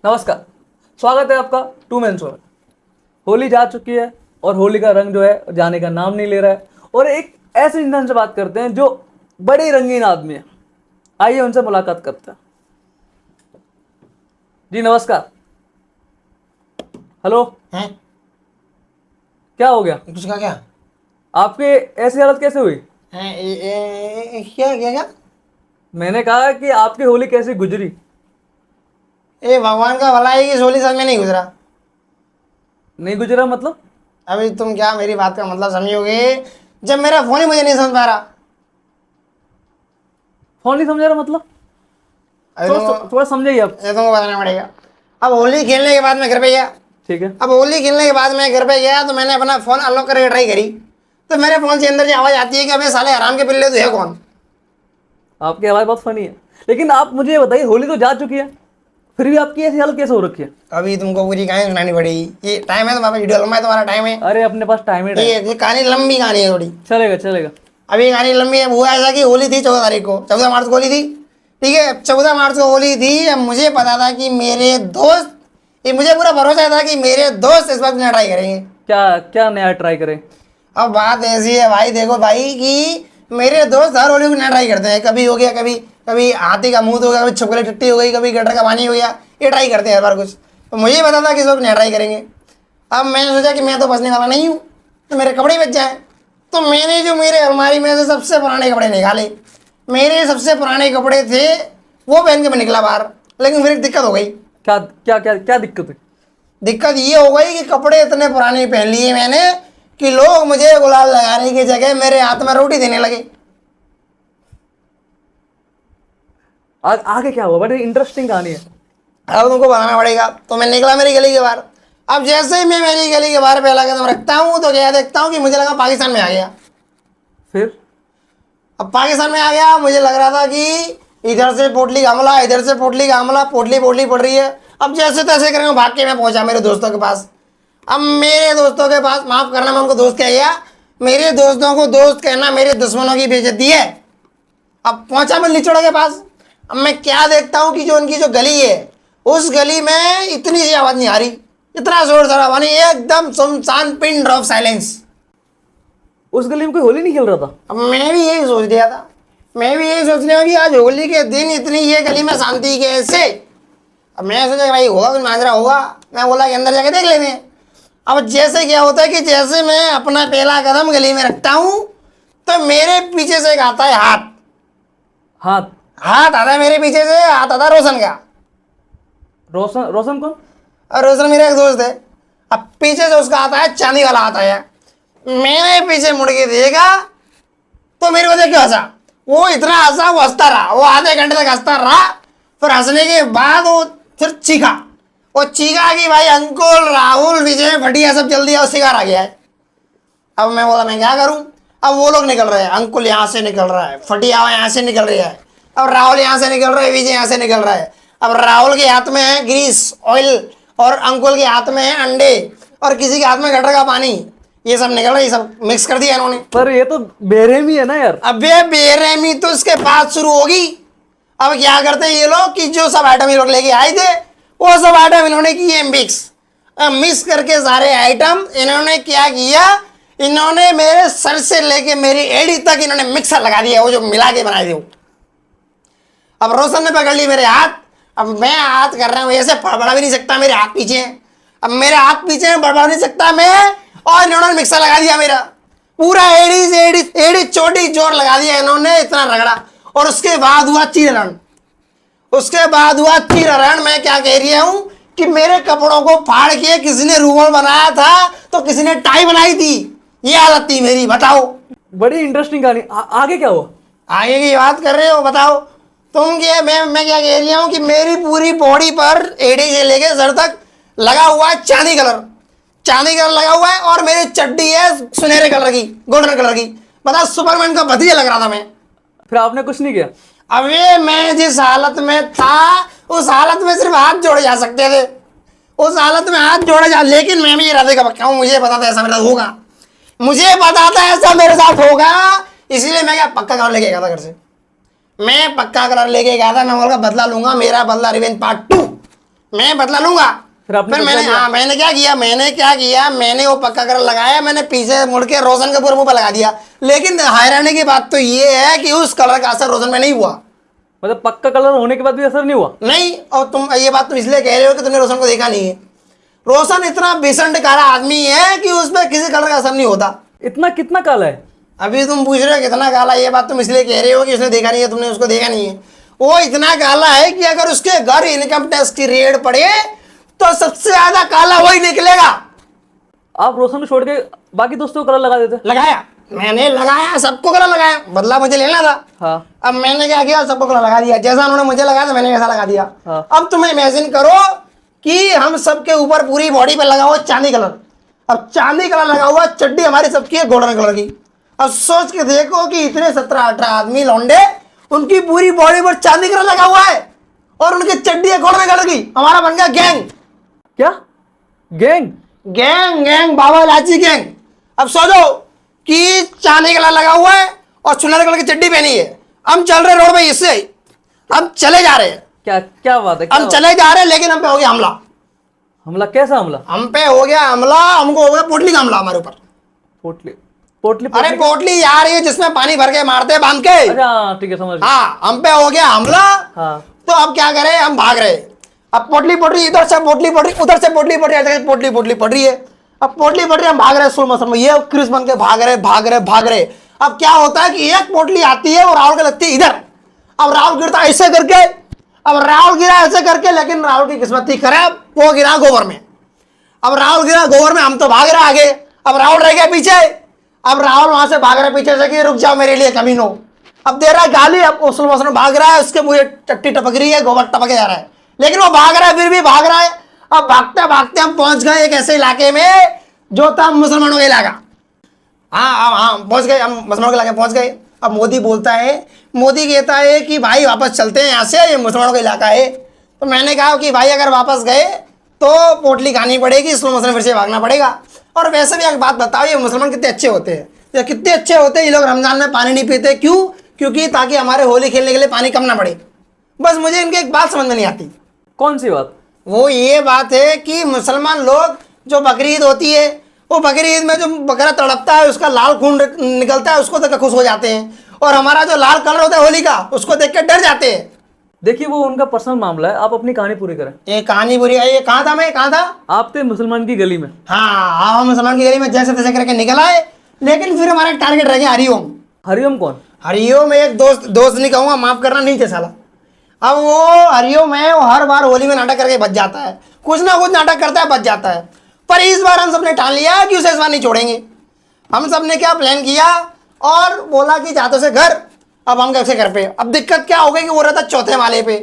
नमस्कार, स्वागत है आपका टू मैन शो में। होली जा चुकी है और होली का रंग जो है जाने का नाम नहीं ले रहा है। और एक ऐसे इंसान से बात करते हैं जो बड़े रंगीन आदमी है। आइए उनसे मुलाकात करते हैं। जी नमस्कार। हेलो। हैं? क्या हो गया? कुछ कहा क्या? आपके ऐसी हालत कैसे हुई? हैं? क्या क्या क्या? मैंने कहा कि आपकी होली कैसी गुजरी? ए भगवान का भला है कि होली समझ में नहीं गुजरा। नहीं गुजरा मतलब? अभी तुम क्या मेरी बात का मतलब समझोगे जब मेरा फोन ही मुझे नहीं समझ पा रहा। फोन नहीं समझा रहा मतलब? अभी थोड़ा समझाइए आप। तुमको बताना पड़ेगा। अब होली खेलने के बाद मैं घर पे गया। ठीक है। अब होली खेलने के बाद मैं घर पे गया तो मैंने अपना फोन अनलॉक करके ट्राई करी तो मेरे फोन से अंदर से आवाज आती है कि अबे साले हराम के पिल्ले तो है कौन। आपकी आवाज़ बहुत फनी है, लेकिन आप मुझे ये बताइए, होली तो जा चुकी है, फिर भी आपकी ऐसी हालत कैसे हो रखी है? अभी तुमको पूरी कहानी सुनानी पड़ेगी। ये टाइम है तुम्हारा, वीडियो लंबा है, तुम्हारा टाइम है। अरे अपने पास टाइम ही ठीक टाइम। है, ये कहानी लंबी कहानी है थोड़ी। चलेगा चलेगा। अभी कहानी लंबी है। हुआ ऐसा कि होली थी 14 तारीख को, 14 मार्च को होली थी। ठीक है, 14 मार्च को होली थी। अब मुझे पता था कि मेरे दोस्त, ये मुझे पूरा भरोसा था कि मेरे दोस्त इस वक्त ट्राई करेंगे। क्या क्या नया ट्राई करें? अब बात ऐसी है भाई, देखो भाई कि मेरे दोस्त हर होली को नया ट्राई करते हैं। कभी हो गया, कभी कभी हाथी का मुंह हो गया, कभी छुपकले टट्टी हो गई, कभी गटर का पानी हो गया। ये ट्राई करते हैं हर बार कुछ। तो मुझे पता था कि इस वक्त नया ट्राई करेंगे। अब मैंने सोचा कि मैं तो बचने वाला नहीं हूँ, तो मेरे कपड़े बच जाए। तो मैंने जो मेरे अलमारी में से सबसे पुराने कपड़े निकाले। मेरे सबसे पुराने कपड़े थे, वो पहन के मैं निकला बाहर। लेकिन फिर एक दिक्कत हो गई। क्या क्या क्या क्या दिक्कत है? दिक्कत ये हो गई कि कपड़े इतने पुराने पहन लिए मैंने कि लोग मुझे गुलाल लगाने की जगह मेरे हाथ में रोटी देने लगे। आगे क्या हुआ? बड़ी इंटरेस्टिंग कहानी है। अब तुमको बताना पड़ेगा। तो मैं निकला मेरी गली के बाहर। अब जैसे ही मैं मेरी गली के बाहर पहला कदम रखता हूँ तो क्या देखता हूँ कि मुझे लगा पाकिस्तान में आ गया। फिर? अब पाकिस्तान में आ गया, मुझे लग रहा था कि इधर से पोटली का हमला, इधर से पोटली का हमला, पोटली पोटली पड़ रही है। अब जैसे तैसे करके भाग के मैं पहुंचा मेरे दोस्तों के पास। अब मेरे दोस्तों के पास, माफ करना मैं उनको दोस्त कह गया, मेरे दोस्तों को दोस्त कहना मेरे दुश्मनों की बेइज्जती है। अब पहुंचा मैं लिचोड़ा के पास। अब मैं क्या देखता हूँ कि जो उनकी जो गली है, उस गली में इतनी सी आवाज नहीं आ रही, इतना जोर शराबा नहीं, एकदम सुनसान, पिन ड्रॉप साइलेंस। उस गली में कोई होली नहीं खेल रहा था? अब मैं भी यही सोच दिया था, मैं भी यही सोच रहा हूँ कि आज होली के दिन इतनी ये गली में शांति कैसे। अब मैं सोचा भाई होगा कुछ माजरा होगा। मैं बोला कि अंदर जाके देख लेते हैं। अब जैसे क्या होता है कि जैसे मैं अपना पहला कदम गली में रखता हूँ तो मेरे पीछे से एक आता है हाथ। हाथ? हाथ आता है मेरे पीछे से, हाथ आता है रोशन का। रोशन? रोशन कौन? और रोशन मेरा एक दोस्त है। अब पीछे से उसका आता है, चांदी वाला आता है। मैंने पीछे मुड़ के देखा तो मेरे को देख के हंसा। वो इतना हंसा, वो हंसता रहा, वो आधे घंटे तक हंसता रहा। फिर हंसने के बाद वो फिर चीखा। वो चीखा कि भाई अंकुल, राहुल, विजय, भटिया सब जल्दी आओ, शिकार आ गया है। अब मैं बोला मैं क्या करूं। अब वो लोग निकल रहे हैं, अंकुल यहाँ से निकल रहा है, फटिया यहाँ से निकल रही है, अब राहुल यहाँ से निकल रहा है, विजय यहाँ से निकल रहा है। अब राहुल के हाथ में है ग्रीस ऑयल और अंकुल के हाथ में है अंडे और किसी के हाथ में गटर का पानी। ये सब निकल रहा है, ये सब मिक्स कर दिया इन्होंने। पर ये तो बेरहमी है ना यार। अबे बेरहमी तो इसके बाद शुरू होगी। अब क्या करते हैं ये लोग कि जो सब आइटम ये लोग लेके आए थे वो सब आइटम इन्होंने किए मिक्स। मिक्स करके सारे आइटम इन्होंने क्या किया, इन्होंने मेरे सर से लेके मेरी एड़ी तक इन्होंने मिक्सर लगा दिया, वो जो मिला के बनाए थे वो। अब रोशन ने पकड़ ली मेरे हाथ। अब मैं हाथ कर रहा हूँ ऐसे, बड़बड़ा भी नहीं सकता, मेरे हाथ पीछे हैं। अब मेरे हाथ पीछे हैं, बड़बड़ा नहीं सकता मैं, और इन्होंने मिक्सर लगा दिया मेरा पूरा, एड़ी से एड़ी चोटी जोर लगा दिया इन्होंने, इतना रगड़ा। और उसके बाद हुआ चीरहरण। उसके बाद हुआ चीरहरण। मैं क्या कह रही हूं कि मेरे कपड़ों को फाड़ के किसी ने रूमाल बनाया था तो किसी ने टाई बनाई थी, ये हालत थी मेरी। बताओ। बड़ी इंटरेस्टिंग कहानी। आगे क्या हुआ? आगे की बात कर रहे हो, बताओ तुम। क्या मैं क्या कह रही हूँ कि मेरी पूरी बॉडी पर एड़ी से लेके सर तक लगा हुआ है चांदी कलर, चांदी कलर लगा हुआ है, और मेरी चड्डी है सुनहरे कलर की, गोल्डन कलर की। बता, सुपरमैन का भतीजा लग रहा था मैं। फिर आपने कुछ नहीं किया? अबे मैं जिस हालत में था उस हालत में सिर्फ हाथ जोड़े जा सकते थे, उस हालत में हाथ जोड़े जा। लेकिन मैं भी इरादे का पक्का हूँ, मुझे पता था ऐसा मेरे साथ होगा, मुझे पता था ऐसा मेरे साथ होगा। इसलिए मैं क्या पक्का कलर लेके गया था घर से। मैं पक्का कलर लेके गया था। मैं बोला बदला लूंगा, मेरा बदला रिवेंज पार्ट 2। मैं बदला लूंगा। फिर आपने फिर बदला मैंने लिया? हाँ मैंने क्या किया मैंने वो पक्का कलर लगाया, मैंने पीछे मुड़ के रोशन के पूरे मुंह पर लगा दिया। लेकिन हैरानी की बात तो ये है कि उस कलर का असर रोशन में नहीं हुआ। मतलब पक्का कलर होने के बाद भी असर नहीं हुआ? नहीं, और तुम ये बात तुम इसलिए कह रहे हो कि तुमने रोशन को देखा नहीं है। रोशन इतना बेसंट काला आदमी है कि उसमें किसी कलर का असर नहीं होता। इतना कितना काला है? अभी तुम पूछ रहे हो कितना काला, ये बात तुम इसलिए कह रहे हो कि उसने देखा नहीं है, तुमने उसको देखा नहीं है। वो इतना काला है कि अगर उसके घर इनकम टैक्स की रेड पड़े तो सबसे ज्यादा काला वही निकलेगा। आप रोशन को छोड़ के बाकी दोस्तों को कलर लगा देते? लगाया, मैंने लगाया, सबको कलर लगाया, बदला मुझे लेना था। हाँ। अब मैंने क्या किया, सबको कलर लगा दिया, जैसा उन्होंने मुझे लगाया था मैंने वैसा लगा दिया। हाँ। अब तुम्हें इमेजिन करो कि हम सबके ऊपर पूरी बॉडी पे लगा हुआ चांदी कलर। अब चांदी कलर लगा हुआ चड्डी हमारी सबकी है गोल्डन कलर की। अब सोच के देखो कि इतने 17-18 आदमी लौंडे, उनकी पूरी बॉडी पर चांदी कलर लगा हुआ है और उनकी चड्डी है गोल्डन कलर की। हमारा बन गया गैंग। क्या गैंग? गैंग बाबा इलायची गैंग। अब सोचो कि चांदी कलर लगा हुआ है और सुनहरे कलर की चड्डी पहनी है, हम चल रहे रोड पे, इससे हम चले जा रहे हैं, क्या क्या बात है? हम चले जा रहे हैं, लेकिन हम पे हो गया हमला। हमला? कैसा हमला? हम पे हो गया हमला, हमको हो गया पोटली का हमला हमारे ऊपर। पोटली? पोटली? अरे पोटली यार ये जिसमें पानी भर के मारते हैं बांध के। अच्छा ठीक है, समझ गया। हाँ, हम पे हो गया हमला। हाँ। तो अब क्या करें, हम भाग रहे। अब पोटली इधर से पोटली उधर से पोटली पोटली पड़ रही है। अब पोटली पड़ रही है, हम भाग रहे स्लो मोशन में, ये क्रिस बन के भाग रहे। अब क्या होता है कि एक पोटली आती है और राहुल के लगती है इधर। अब राहुल गिरता ऐसे करके, अब राहुल गिरा ऐसे करके, लेकिन राहुल की किस्मत थी खराब, वो गिरा गोबर में। अब राहुल गिरा गोबर में, हम तो भाग रहे आगे, अब राहुल रह गया पीछे। अब राहुल वहां से भाग रहे पीछे से कि रुक जाओ मेरे लिए कमीनो। अब दे रहा है गाली, अब उस में भाग रहा है, उसके मुझे टट्टी टपक रही है, गोबर टपके जा रहा है, लेकिन वो भाग रहा है, फिर भी भाग रहा है। अब भागते भागते हम पहुंच गए एक ऐसे इलाके में जो था मुसलमानों का इलाका। हाँ पहुंच गए, हम मुसलमानों के इलाके पहुंच गए। अब मोदी बोलता है, मोदी कहता है कि भाई वापस चलते हैं यहाँ से, ये मुसलमानों का इलाका है। तो मैंने कहा कि भाई अगर वापस गए तो पोटली खानी पड़ेगी, स्लो मोशन फिर से भागना पड़ेगा। और वैसे भी एक बात बताओ, ये मुसलमान कितने अच्छे होते हैं, ये कितने अच्छे होते हैं। ये लोग रमजान में पानी नहीं पीते, क्यों? क्योंकि ताकि हमारे होली खेलने के लिए पानी कम ना पड़े। बस मुझे इनकी एक बात समझ में नहीं आती। कौन सी बात? वो ये बात है कि मुसलमान लोग जो बकरी ईद होती है, वो बकरी ईद में जो बकरा तड़पता है, उसका लाल खून निकलता है, उसको देख कर खुश हो जाते हैं। और हमारा जो लाल कलर होता है होली का, उसको देख कर डर जाते हैं। देखिए वो उनका पर्सनल मामला है, आप अपनी कहानी पूरी करें। ये कहानी बुरी है। ये कहाँ था, मैं कहाँ था? आप थे मुसलमान की गली में। हाँ, हम मुसलमान की गली में जैसे तैसे करके निकल आए, लेकिन फिर हमारा टारगेट रह गया हरिओम। हरिओम कौन? हरिओम एक दोस्त नहीं कहूँगा, माफ करना, नहीं थे साला। अब वो हरिओम है, वो हर बार होली में नाटक करके बच जाता है, कुछ ना कुछ नाटक करता है, बच जाता है। पर इस बार हम सबने ठान लिया कि उसे इस बार नहीं छोड़ेंगे। हम सब ने क्या प्लान किया और बोला कि जाते से घर। अब हम कैसे घर पे, अब दिक्कत क्या हो गई कि वो रहता चौथे माले पे।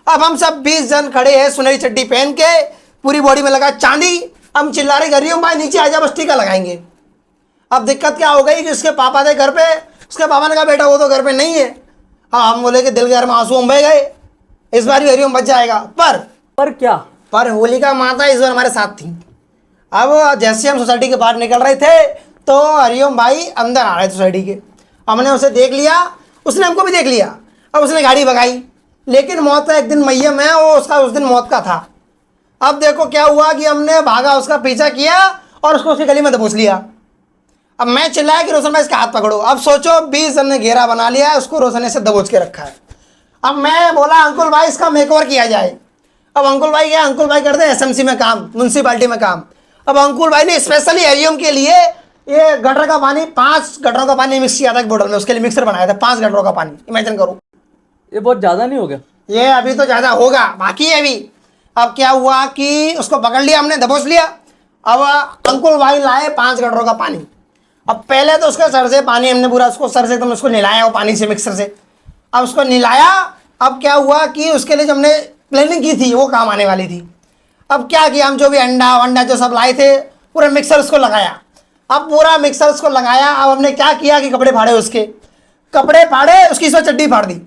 अब हम सब 20 जन खड़े हैं सुनहरी चड्डी पहन के, पूरी बॉडी में लगा चांदी। हम चिल्ला रहे हरिओम भाई नीचे आ जा, बस टीका लगाएंगे। अब दिक्कत क्या हो गई कि उसके पापा थे घर पे, उसके पापा ने कहा बेटा वो तो घर पे नहीं है। हाँ, हम बोले कि दिल के घर में आंसू हम बह गए, इस बार भी हरिओम बच जाएगा। पर क्या? पर होलिका माता इस बार हमारे साथ थी। अब जैसे हम सोसाइटी के बाहर निकल रहे थे तो हरिओम भाई अंदर आ रहे थे सोसाइटी के। हमने उसे देख लिया, उसने हमको भी देख लिया। अब उसने गाड़ी भगाई, लेकिन मौत का एक दिन मय्यम है, वो उसका उस दिन मौत का था। अब देखो क्या हुआ कि हमने भागा, उसका पीछा किया और उसको उसकी गली में दबोच लिया। अब मैं चिल्लाया कि रोशन भाई इसका हाथ पकड़ो। अब सोचो 20 जन ने घेरा बना लिया है, उसको रोशन ने से दबोच के रखा है। अब मैं बोला अंकुल भाई इसका मेकओवर किया जाए। अब अंकुल भाई क्या, अंकुल भाई करते हैं एसएमसी में काम, म्यूनसिपालिटी में काम। अब अंकुल भाई ने स्पेशली हरिओम के लिए ये गटर का पानी, 5 गटरों का पानी मिक्स किया था एक बोतल में, उसके लिए मिक्सर बनाया था 5 गटरों का पानी। इमेजिन करो, ये बहुत ज़्यादा नहीं हो गया? ये अभी तो ज़्यादा होगा, बाकी है अभी। अब क्या हुआ कि उसको पकड़ लिया हमने, दबोच लिया। अब अंकुल भाई लाए 5 गटरों का पानी। अब पहले तो उसके सर से पानी हमने पूरा उसको सर से एकदम उसको नहलाया, वो पानी से मिक्सर से। अब उसको नहलाया। अब क्या हुआ कि उसके लिए जो हमने प्लानिंग की थी वो काम आने वाली थी। अब क्या किया, हम जो भी अंडा वंडा जो सब लाए थे, पूरा मिक्सर उसको लगाया। अब पूरा मिक्सर उसको लगाया। अब हमने क्या किया कि कपड़े फाड़े, उसके कपड़े फाड़े, उसकी इसमें चड्डी फाड़ दी।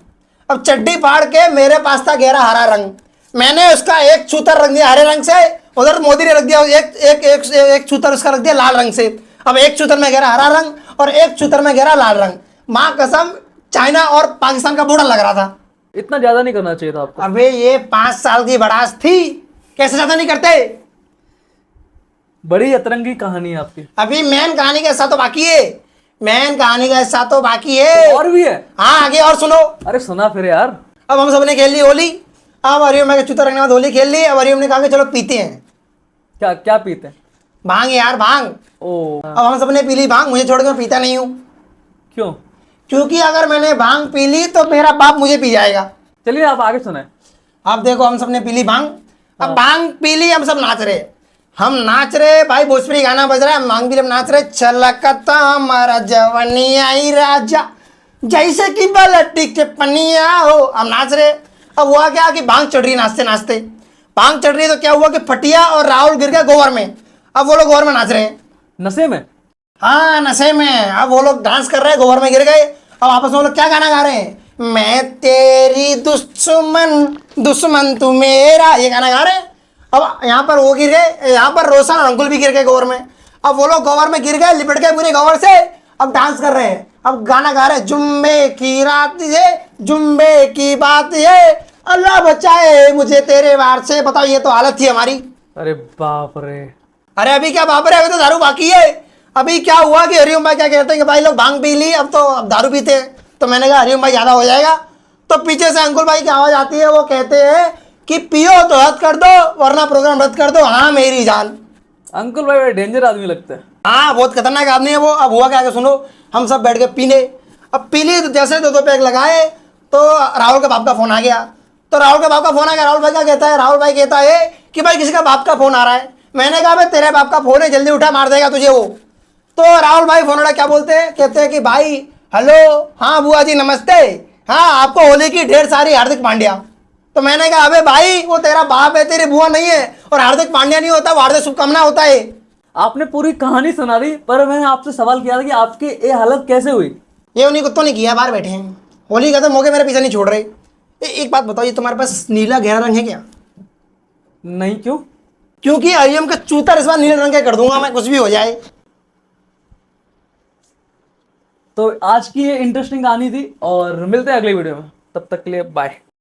अब चड्डी फाड़ के मेरे पास था गहरा हरा रंग, मैंने उसका एक छूतर रख दिया हरे रंग से, उधर मोदी ने रख दिया एक छूतर उसका रख दिया लाल रंग से। अब एक छूतर में गहरा हरा रंग और एक छूतर में गहरा लाल रंग। माँ कसम चाइना और पाकिस्तान का बॉर्डर लग रहा था। इतना ज़्यादा नहीं करना चाहिए था आपको। अबे ये 5 साल की बड़ास थी, कैसे ज्यादा नहीं करते? बड़ी अतरंगी कहानी है आपकी। अभी मेन कहानी का हिस्सा तो बाकी है, मेन कहानी का हिस्सा तो बाकी है। और भी है? हाँ आगे और सुनो। अरे सुना फिर यार। अब हम सबने खेल ली होली। अब हरिओम मैं चूता रखने के बाद होली खेल ली। अब हरिओम ने कहा कि चलो पीते हैं। क्या क्या पीते हैं? भांग यार, भांग। ओ अब हम सबने पी ली भांग, मुझे छोड़ के मैं पीता नहीं हूँ, क्यों? क्योंकि अगर मैंने भांग पी ली तो मेरा बाप मुझे पी जाएगा। चलिए आप आगे सुनाए। अब देखो हम सबने पी ली भांग। अब भांग पी ली, हम सब नाच रहे। हम नाच रहे भाई, भोजपुरी गाना बज रहा है, हम भांग पी ली, हम नाच रहे। छलकता हमारा जवानी आई राजा, जैसे कि बलटी के पनिया हो। हम नाच रहे। अब हुआ क्या कि भांग चढ़ रही नाचते नाचते, भांग चढ़ रही तो क्या हुआ कि फटिया और राहुल गिर गए गोबर में। अब वो लोग गोबर में नाच रहे हैं। नशे में? हाँ नशे में। अब वो लोग डांस कर रहे हैं, गोबर में गिर गए। अब आपस में वो लोग क्या गाना गा रहे हैं? मैं तेरी दुश्मन, दुश्मन तू मेरा, ये गाना गा रहे हैं। अब यहाँ पर वो गिर गए, यहाँ पर रोशन और अंकुल भी गिर गए गोबर में। अब वो लोग गोबर में गिर गए, लिपट गए पूरे गोबर से। अब डांस कर रहे हैं, अब गाना गा रहे हैं। जुम्मे की रात ये, जुम्मे की बात ये, अल्लाह बचाए मुझे तेरे वार से। बताओ, ये तो हालत थी हमारी। अरे बाप रे। अरे अभी क्या बाप रे, अभी तो दारू बाकी है। अभी क्या हुआ कि हरिओम भाई क्या कहते हैं कि भाई लोग भांग पी ली, अब तो अब दारू पीते हैं। तो मैंने कहा हरिओम भाई ज़्यादा हो जाएगा। तो पीछे से अंकुल भाई की आवाज़ आती है, वो कहते हैं कि पियो तो रद्द कर दो वरना प्रोग्राम रद्द कर दो। हाँ मेरी जान। अंकुल भाई बड़े डेंजर आदमी लगते हैं। हाँ बहुत खतरनाक आदमी है वो। अब हुआ क्या कि सुनो, हम सब बैठ के पीने। अब पी ली तो जैसे दो पैक लगाए तो राहुल के बाप का फ़ोन आ गया। तो राहुल के बाप का फ़ोन आ गया। राहुल भाई क्या कहता है? राहुल भाई कहता है कि भाई किसी का बाप का फ़ोन आ रहा है। मैंने कहा भाई तेरे बाप का फ़ोन है, जल्दी उठा, मार देगा तुझे वो। तो राहुल भाई फोन उठा, क्या बोलते हैं? कहते हैं कि भाई हेलो, हाँ बुआ जी नमस्ते, हाँ आपको होली की ढेर सारी हार्दिक पांड्या। तो मैंने कहा अबे भाई वो तेरा बाप है, तेरी बुआ नहीं है। और हार्दिक पांड्या नहीं होता, वो हार्दिक शुभकामना होता है। आपने पूरी कहानी सुना दी, पर मैंने आपसे सवाल किया था कि आपकी ये हालत कैसे हुई? ये उन्हीं कुत्तों ने किया, बाहर बैठे हैं। होली का तो मौके मेरे पीछे नहीं छोड़ रहे। एक बात बताओ, ये तुम्हारे पास नीला गहरा रंग है क्या? नहीं, क्यों? क्योंकि आईएम का चूता इस बार नीले रंग का कर दूंगा मैं, कुछ भी हो जाए। तो आज की ये इंटरेस्टिंग कहानी थी और मिलते हैं अगली वीडियो में। तब तक के लिए बाय।